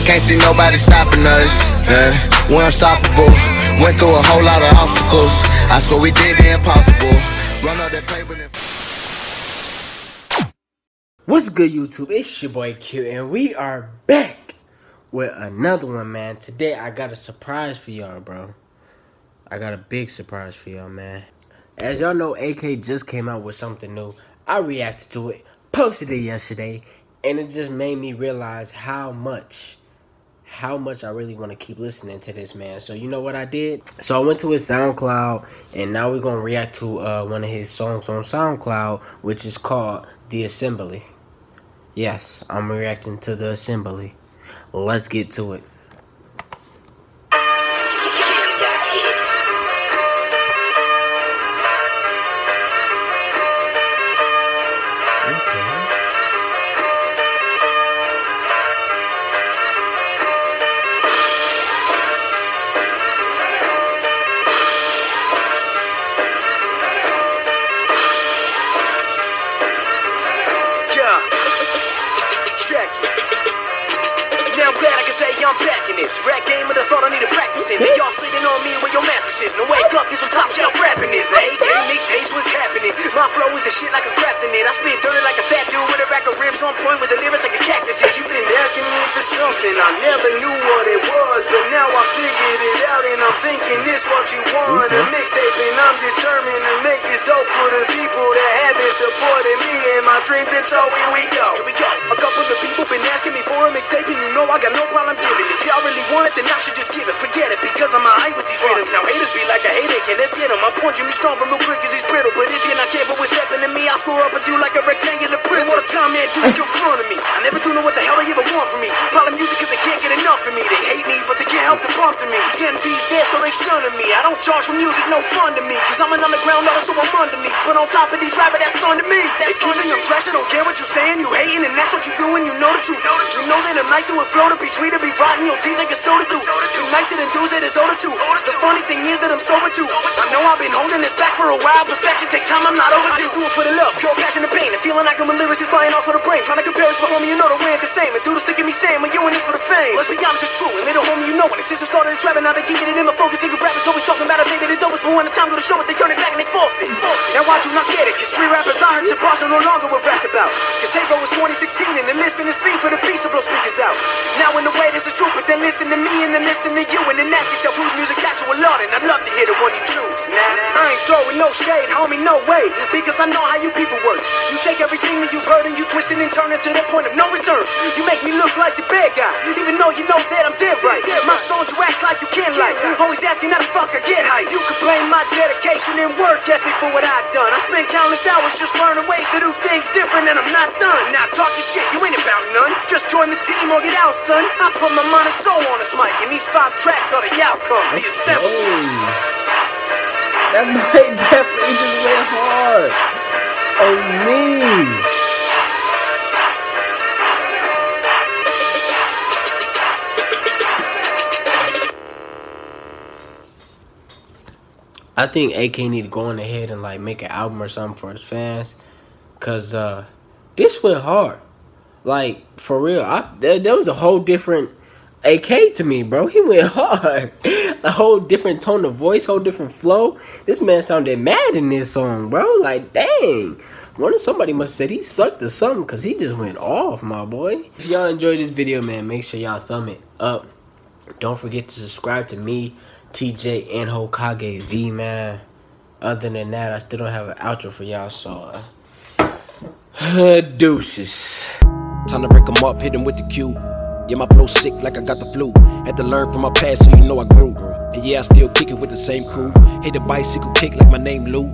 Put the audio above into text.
I can't see nobody stopping us. Yeah, we're unstoppable. Went through a whole lot of obstacles. I swear we did the impossible. Run up that paper and... What's good, YouTube? It's your boy Q, and we are back with another one, man. Today I got a surprise for y'all, bro. I got a big surprise for y'all, man. As y'all know, AK just came out with something new. I reacted to it, posted it yesterday, and it just made me realize how much I really want to keep listening to this, man. So you know what I did? So I went to his SoundCloud, and now we're going to react to one of his songs on SoundCloud, which is called The Assembly. Yes, I'm reacting to The Assembly. Let's get to it. I'm back in this rap game, but I thought I needed practicing. Y'all sleeping on me with your mattresses. No, wake up, this on top shelf rapping this. Hey, mixtapes, what's happening? My flow is the shit like a crafting it. I spit dirty like a fat dude with a rack of ribs on point with the lyrics like a cactus is. You been asking me for something, I never knew what it was, but now I figured it out and I'm thinking this what you want. A mixtape and I'm determined to make this dope for the people that have been supporting me and my dreams, and so here we go. A couple of people been asking me for a mixtape, and you know I got no problem giving. If y'all really want it, then I should just give it. Forget it, because I'm a hype with these rhythms. Now haters be like a headache, and let's get them. I point you, me strong, but real quick cause he's brittle. But if you're not careful with stepping to me, I'll score up with you like a rectangular prism. All the time, man, dudes in front of me. I never do know what the hell they ever want from me. Problem music cause they can't get enough of me. They hate me, but they can't help to bump to me. The envy's there, so they shunning me. I don't charge for music, no fun to me, cause I'm an underground artist, so I'm under me. But on top of these rappers, that's fun to me. If you think I'm trash, I don't care what you're saying. You hating, and that's what you doing. You know the truth. You know that I'm nice, it would flow to be sweet, to be rotten. Your teeth like a soda through. You nicer than dudes that is older too. The funny thing is that I'm sober too. I know I've been holding this back for a while. Perfection takes time, I'm not overdue. I just do it for the love, pure passion and pain, and feeling like I'm a lyricist flying off of the brain. Trying to compare us, but homie, you know that we ain't the same. And dudes sticking me saying, well, you in this for the fame. Let's be honest, it's true. And little homie, you know when the sister started this rapping, now they keep it in my focus. Nigga rappers always talking about it, baby, the dopest. But when the time go to show it, they turn it back and they forfeit. Now I do not get it, cause three rappers I heard some parts no longer what raps about. Cause Halo was 2016 and then listen and speak for the peace of blow speakers out. Now in the way there's a truth, but then listen to me and then listen to you, and then ask yourself whose music actual art, and I'd love to hear the one you choose. Nah, I ain't throwing no shade, homie, no way, because I know how you people work. You take everything that you've heard and you twist it and turn it to the point of no return. You make me look like the bad guy, even though you know that I'm dead right. My song you act like you can't like, always asking how the fuck I get hype. You could blame my dedication and work ethic for what I've done. I spent countless hours just learning ways to do things different, and I'm not done. Now talking shit, you ain't about none. Just join the team or get out, son. I put my mind and soul on this mic, and these 5 tracks are the outcome. The Assembly. That might definitely just went hard on me. I think AK need to go on ahead and like make an album or something for his fans, cause this went hard. Like for real, there was a whole different AK to me, bro. He went hard. A whole different tone of voice, whole different flow. This man sounded mad in this song, bro. Like dang. Somebody must have said he sucked or something, cause he just went off, my boy. If y'all enjoyed this video, man, make sure y'all thumb it up. Don't forget to subscribe to me, TJ, and Hokage V, man. Other than that, I still don't have an outro for y'all, so deuces. Time to break them up, hit them with the cue. Yeah, my flow sick like I got the flu. Had to learn from my past, so you know I grew. And yeah, I still kick it with the same crew. Hit the bicycle kick like my name Lou.